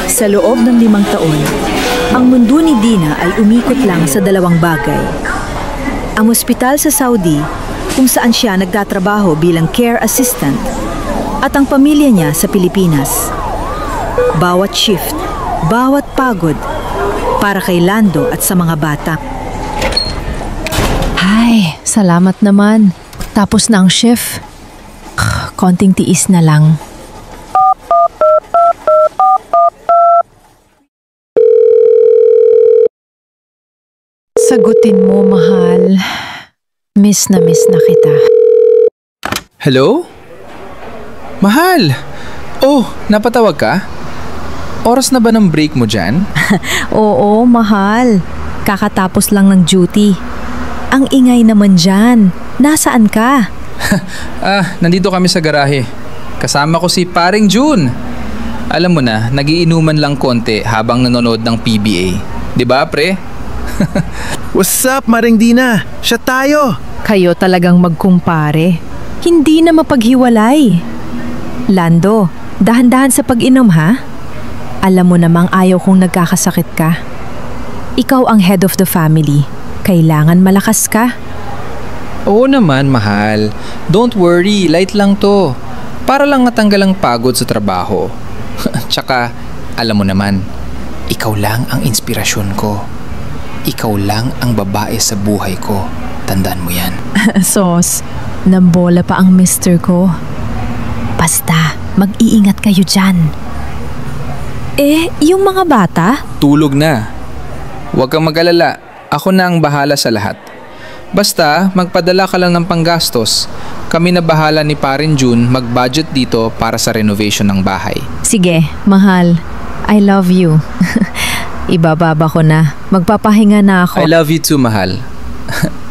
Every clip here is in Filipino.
Sa loob ng 5 taon, ang mundo ni Dina ay umikot lang sa 2 bagay. Ang ospital sa Saudi, kung saan siya nagtatrabaho bilang care assistant, at ang pamilya niya sa Pilipinas. Bawat shift, bawat pagod, para kay Lando at sa mga bata. Ay, salamat naman. Tapos na ang shift. Konting tiis na lang. Sagutin mo, mahal. Miss na kita. Hello? Mahal! Oh, napatawag ka? Oras na ba ng break mo dyan? Oo, mahal. Kakatapos lang ng duty. Ang ingay naman dyan. Nasaan ka? Nandito kami sa garahe. Kasama ko si Paring June. Alam mo na, nagiinuman lang konti habang nanonood ng PBA. 'Di ba, pre? What's up, Maring Dina? Siya tayo! Kayo talagang magkumpare. Hindi na mapaghiwalay. Lando, dahan-dahan sa pag-inom ha? Alam mo namang ayaw kong nagkakasakit ka. Ikaw ang head of the family. Kailangan malakas ka. Oo naman, mahal. Don't worry, light lang to. Para lang matanggal ang pagod sa trabaho. Tsaka, alam mo naman, ikaw lang ang inspirasyon ko. Ikaw lang ang babae sa buhay ko. Tandaan mo yan. Sos, nambola pa ang mister ko. Basta, mag-iingat kayo dyan. Yung mga bata? Tulog na. Huwag kang mag-alala. Ako na ang bahala sa lahat. Basta, magpadala ka lang ng panggastos. Kami na bahala ni Parin June mag-budget dito para sa renovation ng bahay. Sige, mahal. I love you. Ibababa ko na. Magpapahinga na ako. I love you too, mahal.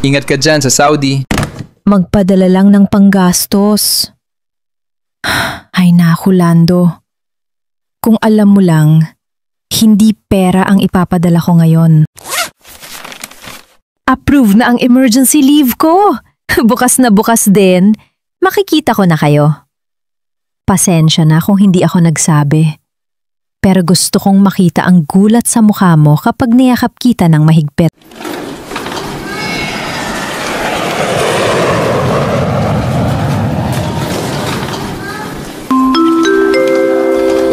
Ingat ka dyan sa Saudi. Magpadala lang ng panggastos. Ay naku, Lando. Kung alam mo lang, hindi pera ang ipapadala ko ngayon. Approve na ang emergency leave ko. Bukas na bukas din. Makikita ko na kayo. Pasensya na kung hindi ako nagsabi. Pero gusto kong makita ang gulat sa mukha mo kapag niyakap kita ng mahigpit.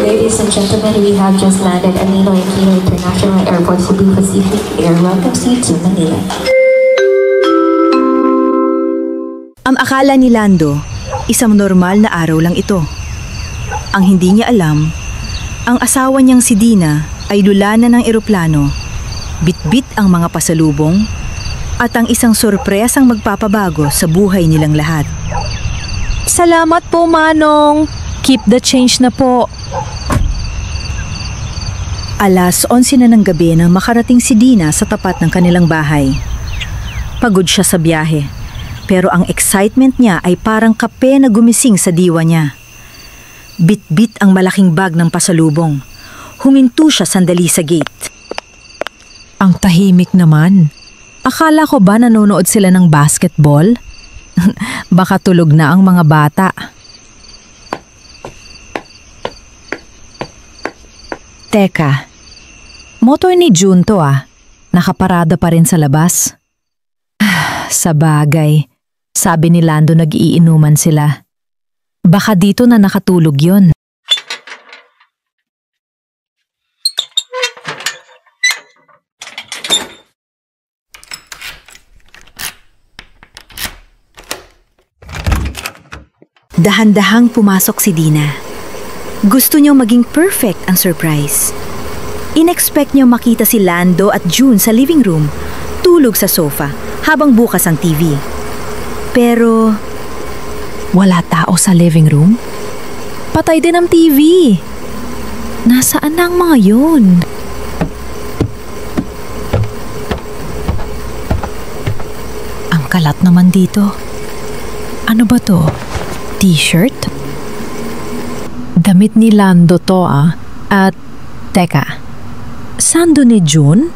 Ladies and gentlemen, we have just landed at Ninoy Aquino International Airport, Cebu Pacific Air. Welcome to Manila. Ang akala ni Lando, isang normal na araw lang ito. Ang hindi niya alam, ang asawa niyang si Dina ay lulanan ng eroplano, bitbit ang mga pasalubong, at ang isang sorpresang magpapabago sa buhay nilang lahat. Salamat po, Manong. Keep the change na po. Alas 11 na ng gabi nang makarating si Dina sa tapat ng kanilang bahay. Pagod siya sa biyahe, pero ang excitement niya ay parang kape na gumising sa diwa niya. Bit-bit ang malaking bag ng pasalubong. Huminto siya sandali sa gate. Ang tahimik naman. Akala ko ba nanonood sila ng basketball? Baka tulog na ang mga bata. Teka, motor ni June to ah. Nakaparada pa rin sa labas. Sa bagay, sabi ni Lando nag-iinuman sila. Baka dito na nakatulog yon. Dahan-dahang pumasok si Dina. Gusto niyang maging perfect ang surprise. Inexpect niya makita si Lando at June sa living room, tulog sa sofa habang bukas ang TV. Pero wala tao sa living room? Patay din ang TV. Nasaan na ang mga yun? Ang kalat naman dito. Ano ba to? T-shirt? Damit ni Lando to ah. At teka, sando ni June?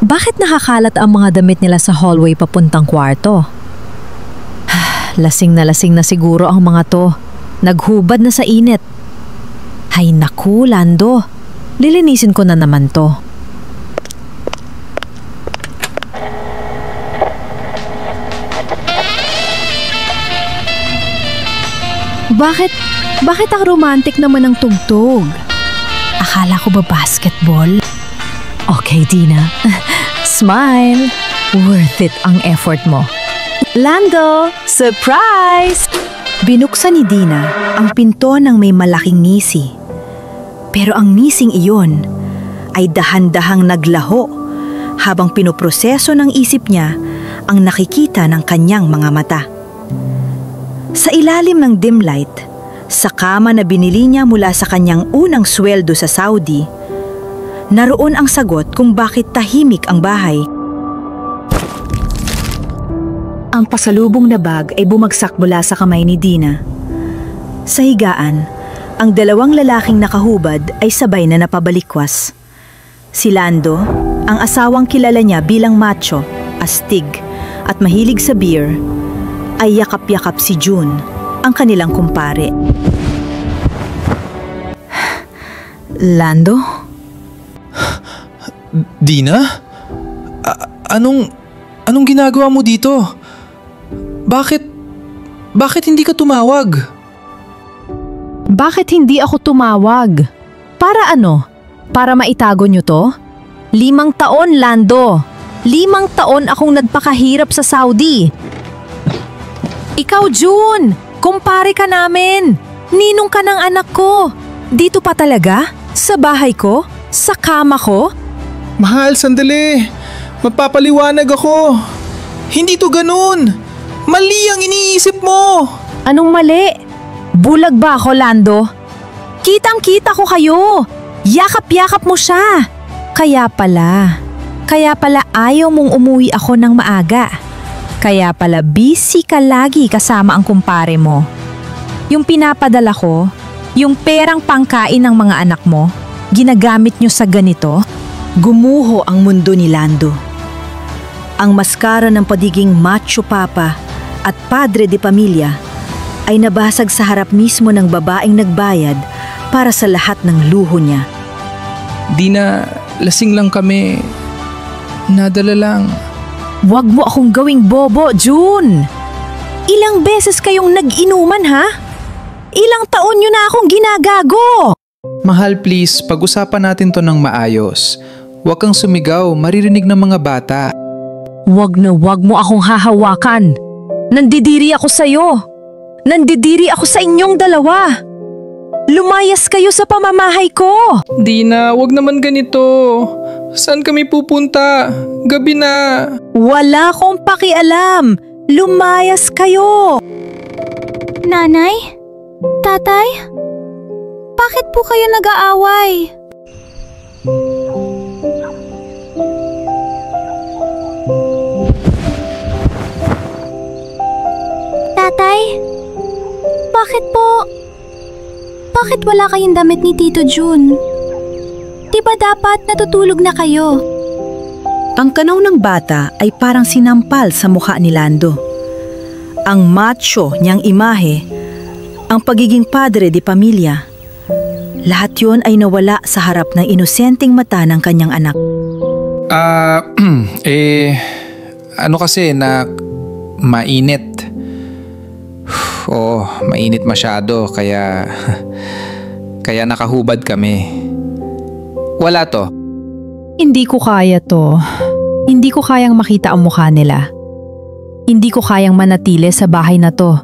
Bakit nakakalat ang mga damit nila sa hallway papuntang kwarto? Lasing na siguro ang mga to. Naghubad na sa init. Ay naku, Lando. Lilinisin ko na naman to. Bakit ang romantic naman ang tugtog? Akala ko ba basketball? Okay, Dina. Smile. Worth it ang effort mo. Lando, surprise! Binuksan ni Dina ang pinto ng may malaking ngisi. Pero ang ngising iyon ay dahan-dahang naglaho habang pinoproseso ng isip niya ang nakikita ng kanyang mga mata. Sa ilalim ng dim light, sa kama na binili niya mula sa kanyang unang sweldo sa Saudi, naroon ang sagot kung bakit tahimik ang bahay. Ang pasalubong na bag ay bumagsak mula sa kamay ni Dina. Sa higaan, ang dalawang lalaking nakahubad ay sabay na napabalikwas. Si Lando, ang asawang kilala niya bilang macho, astig at mahilig sa beer, ay yakap-yakap si June, ang kanilang kumpare. Lando? Dina? Anong ginagawa mo dito? Bakit hindi ka tumawag? Bakit hindi ako tumawag? Para ano? Para maitago nyo to? 5 taon, Lando. 5 taon akong nagpakahirap sa Saudi. Ikaw, June! Kumpare ka namin! Ninong ka ng anak ko! Dito pa talaga? Sa bahay ko? Sa kama ko? Mahal, sandali. Magpapaliwanag ako. Hindi to ganun. Mali ang iniisip mo. Anong mali? Bulag ba ako, Lando? Kitang-kita ko kayo. Yakap-yakap mo siya. Kaya pala ayaw mong umuwi ako ng maaga. Kaya pala busy ka lagi kasama ang kumpare mo. Yung pinapadala ko, yung perang pangkain ng mga anak mo, ginagamit nyo sa ganito? Gumuho ang mundo ni Lando. Ang maskara ng pagiging macho papa at padre de pamilya ay nabasag sa harap mismo ng babaeng nagbayad para sa lahat ng luho niya. Dina, lasing lang kami. Nadala lang. Huwag mo akong gawing bobo, June! Ilang beses kayong nag-inuman, ha? Ilang taon nyo na akong ginagago! Mahal, please, pag-usapan natin to ng maayos. Huwag kang sumigaw, maririnig ng mga bata. Huwag mo akong hahawakan. Nandidiri ako sa'yo. Nandidiri ako sa inyong dalawa. Lumayas kayo sa pamamahay ko. Dina, wag naman ganito. Saan kami pupunta? Gabi na. Wala akong pakialam. Lumayas kayo. Nanay? Tatay? Bakit po kayo nag-aaway? Tatay? Bakit wala kayong damit ni Tito June? Di ba dapat natutulog na kayo? Ang kanaw ng bata ay parang sinampal sa mukha ni Lando. Ang macho niyang imahe, ang pagiging padre de pamilya, lahat yon ay nawala sa harap ng inosenteng mata ng kanyang anak. Ano kasi na mainit. Oo, mainit masyado kaya nakahubad kami. Wala to. Hindi ko kaya to. Hindi ko kayang makita ang mukha nila. Hindi ko kayang manatili sa bahay na to.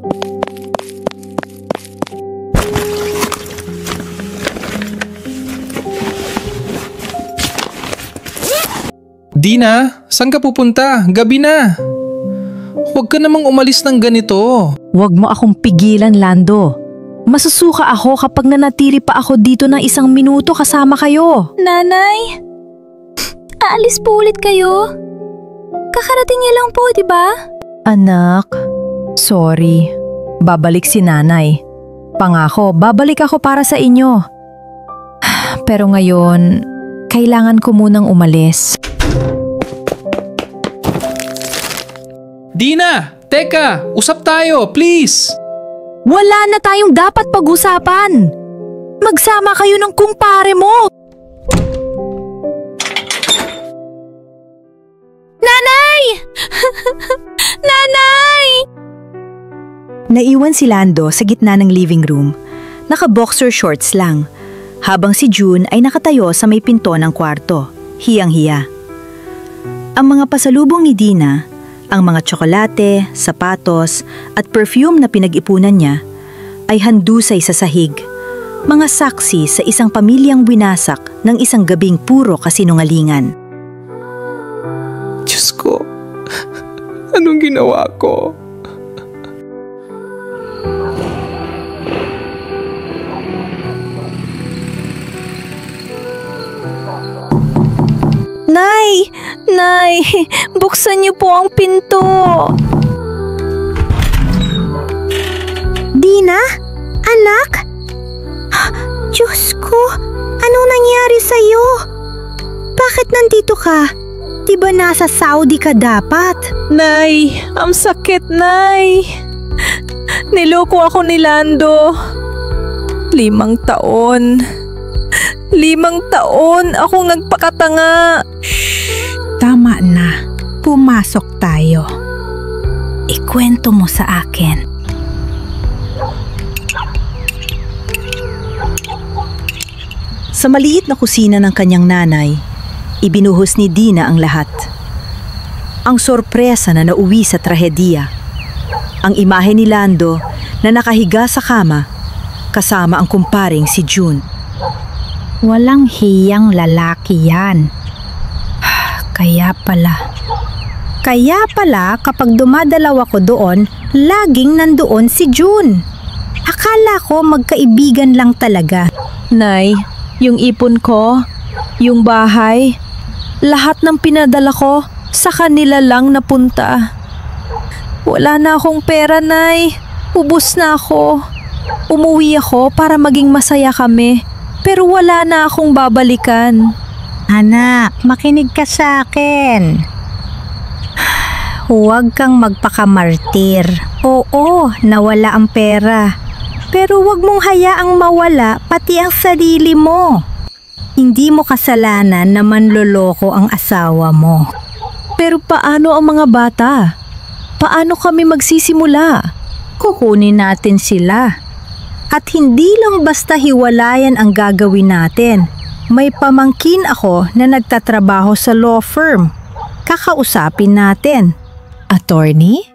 Dina, saan ka pupunta? Gabi na. Huwag ka namang umalis ng ganito. Huwag mo akong pigilan, Lando. Masusuka ako kapag nanatili pa ako dito ng 1 minuto kasama kayo. Nanay? Aalis po ulit kayo? Kakarating niya lang po, di ba? Anak, sorry. Babalik si nanay. Pangako, babalik ako para sa inyo. Pero ngayon, kailangan ko munang umalis. Dina, teka, usap tayo, please. Wala na tayong dapat pag-usapan. Magsama kayo ng kumpare mo! Nanay! Nanay! Naiwan si Lando sa gitna ng living room. Naka-boxer shorts lang, habang si June ay nakatayo sa may pinto ng kwarto, hiyang-hiya. Ang mga pasalubong ni Dina, ang mga tsokolate, sapatos at perfume na pinag-ipunan niya ay handusay sa sahig, mga saksi sa isang pamilyang winasak ng isang gabing puro kasinungalingan. Diyos ko, anong ginawa ko? Nay! Nay! Buksan niyo po ang pinto! Dina? Anak? Diyos ko, anong nangyari sa'yo? Bakit nandito ka? Diba nasa Saudi ka dapat? Nay! Ang sakit, Nay! Niloko ako ni Lando. 5 taon. 5 taon akong nagpakatanga. Tama na. Pumasok tayo. Ikwento mo sa akin. Sa maliit na kusina ng kanyang nanay, ibinuhos ni Dina ang lahat. Ang sorpresa na nauwi sa trahedya. Ang imahe ni Lando na nakahiga sa kama kasama ang kumparing si June. Walang hiyang lalaki yan. Kaya pala kapag dumadalaw ako doon, laging nandoon si June. Akala ko magkaibigan lang talaga. Nay, yung ipon ko, yung bahay, lahat ng pinadala ko sa kanila lang napunta. Wala na akong pera, Nay. Ubus na ako. Umuwi ako para maging masaya kami. Pero wala na akong babalikan. Anak, makinig ka sa akin. Huwag kang magpakamartir. Oo, nawala ang pera. Pero huwag mong hayaang mawala pati ang sarili mo. Hindi mo kasalanan na manloloko ang asawa mo. Pero paano ang mga bata? Paano kami magsisimula? Kukunin natin sila. At hindi lang basta hiwalayan ang gagawin natin. May pamangkin ako na nagtatrabaho sa law firm. Kakausapin natin. Attorney?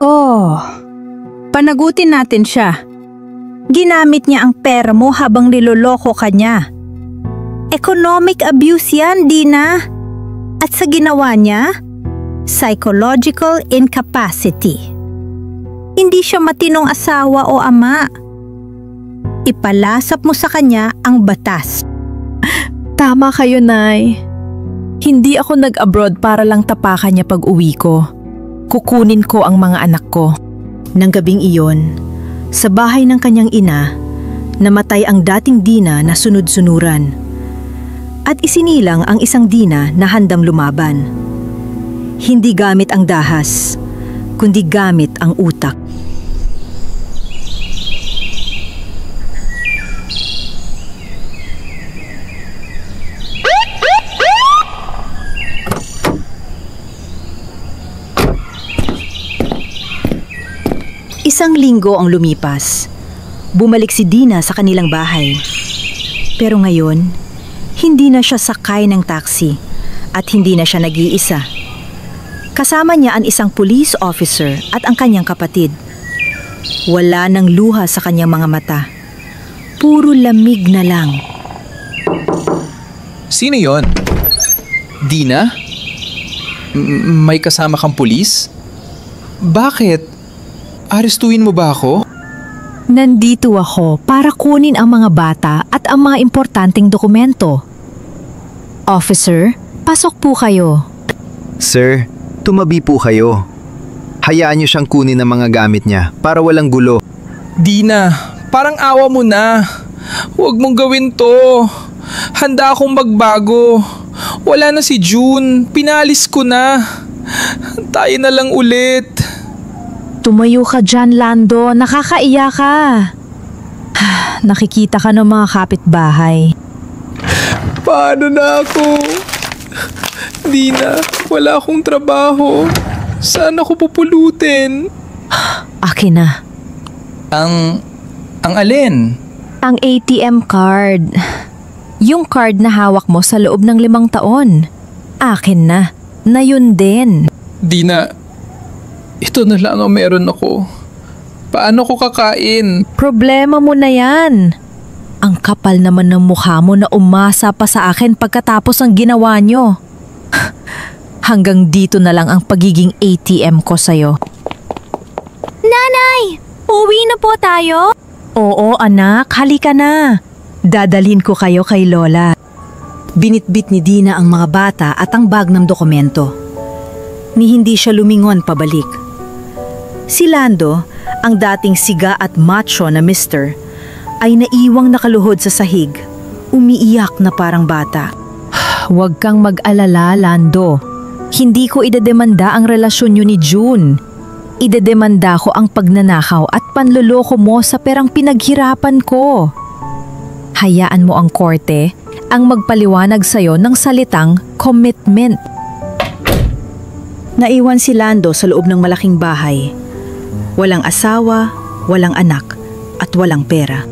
Oh, panagutin natin siya. Ginamit niya ang pera mo habang niloloko ka niya. Economic abuse yan, Dina. At sa ginawa niya, psychological incapacity. Hindi siya matinong asawa o ama. Ipalasap mo sa kanya ang batas. Tama kayo, Nay. Hindi ako nag-abroad para lang tapakan niya pag-uwi ko. Kukunin ko ang mga anak ko. Nang gabing iyon, sa bahay ng kanyang ina, namatay ang dating Dina na sunod-sunuran. At isinilang ang isang Dina na handang lumaban. Hindi gamit ang dahas, kundi gamit ang utak. Isang linggo ang lumipas. Bumalik si Dina sa kanilang bahay. Pero ngayon, hindi na siya sakay ng taxi at hindi na siya nag-iisa. Kasama niya ang isang police officer at ang kanyang kapatid. Wala nang luha sa kanyang mga mata. Puro lamig na lang. Sino yon? Dina? May kasama kang pulis? Bakit? Arestuin mo ba ako? Nandito ako para kunin ang mga bata at ang mga importanteng dokumento. Officer, pasok po kayo. Sir, tumabi po kayo. Hayaan niyo siyang kunin ang mga gamit niya para walang gulo. Dina, parang awa mo na. Huwag mong gawin to. Handa akong magbago. Wala na si June. Pinalis ko na. Tayo na lang ulit. Tumayo ka dyan, Lando. Nakakaiyak ka. Nakikita ka ng mga kapitbahay. Paano na ako? Dina, wala akong trabaho. Saan ako pupulutin? Akin na. Ang alin? Ang ATM card. Yung card na hawak mo sa loob ng 5 taon. Akin na. Na yun din. Dina, ito na lang ang meron ako. Paano ko kakain? Problema mo na yan. Ang kapal naman ng mukha mo na umasa pa sa akin pagkatapos ang ginawa nyo. Hanggang dito na lang ang pagiging ATM ko sa'yo. Nanay! Uwi na po tayo? Oo anak, halika na. Dadalhin ko kayo kay Lola. Binitbit ni Dina ang mga bata at ang bag ng dokumento. Ni hindi siya lumingon pabalik. Si Lando, ang dating siga at macho na mister, ay naiwang nakaluhod sa sahig, umiiyak na parang bata. Huwag kang mag-alala, Lando. Hindi ko idedemanda ang relasyon niyo ni June. Idedemanda ko ang pagnanakaw at panloloko mo sa perang pinaghirapan ko. Hayaan mo ang korte ang magpaliwanag sa'yo ng salitang commitment. Naiwan si Lando sa loob ng malaking bahay. Walang asawa, walang anak, at walang pera.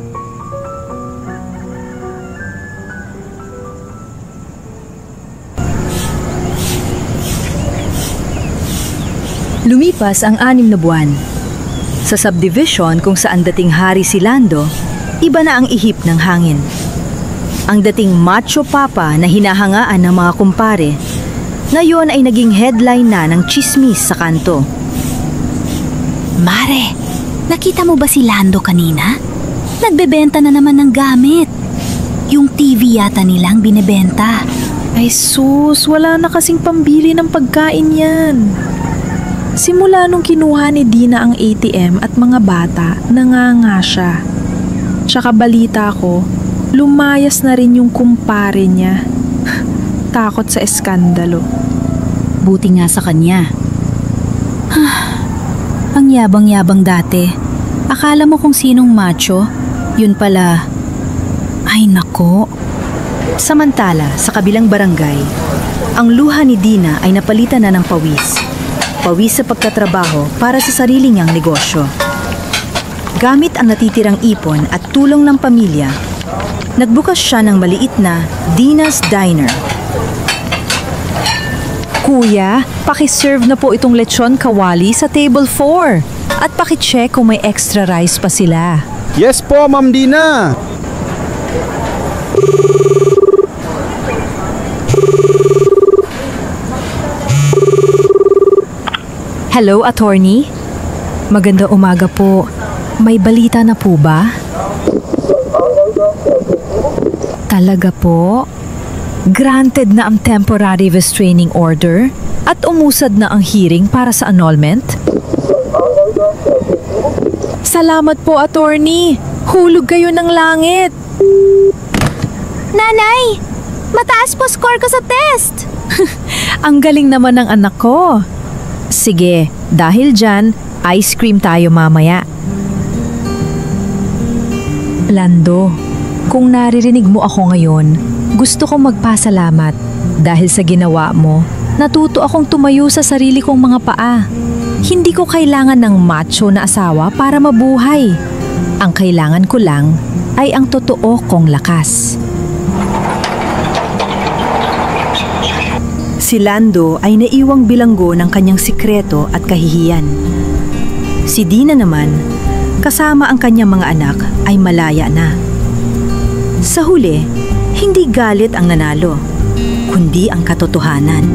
Lumipas ang 6 na buwan. Sa subdivision kung saan dating hari si Lando, iba na ang ihip ng hangin. Ang dating macho papa na hinahangaan ng mga kumpare, ngayon ay naging headline na ng chismis sa kanto. Mare, nakita mo ba si Lando kanina? Nagbebenta na naman ng gamit. Yung TV yata nilang binebenta. Ay sus, wala na kasing pambili ng pagkain yan. Simula nung kinuha ni Dina ang ATM at mga bata, nanganga siya. Tsaka balita ko, lumayas na rin yung kumpare niya. Takot sa eskandalo. Buti nga sa kanya. Ang yabang-yabang dati. Akala mo kung sinong macho, yun pala. Ay nako. Samantala, sa kabilang barangay, ang luha ni Dina ay napalitan na ng pawis. Pawis sa pagtatrabaho para sa sarili niyang negosyo. Gamit ang natitirang ipon at tulong ng pamilya, nagbukas siya ng maliit na Dina's Diner. Kuya, pakiserve na po itong lechon kawali sa table 4. At pakicheck kung may extra rice pa sila. Yes po, Ma'am Dina. Hello, attorney? Magandang umaga po. May balita na po ba? Talaga po? Granted na ang temporary restraining order at umusad na ang hearing para sa annulment? Salamat po, attorney. Hulog kayo ng langit. Nanay! Mataas po score ko sa test! Ang galing naman ng anak ko. Sige, dahil dyan, ice cream tayo mamaya. Lando, kung naririnig mo ako ngayon, gusto kong magpasalamat dahil sa ginawa mo. Natuto akong tumayo sa sarili kong mga paa. Hindi ko kailangan ng macho na asawa para mabuhay. Ang kailangan ko lang ay ang totoo kong lakas. Si Lando ay naiwang bilanggo ng kanyang sikreto at kahihiyan. Si Dina naman, kasama ang kanyang mga anak, ay malaya na. Sa huli, hindi galit ang nanalo, kundi ang katotohanan.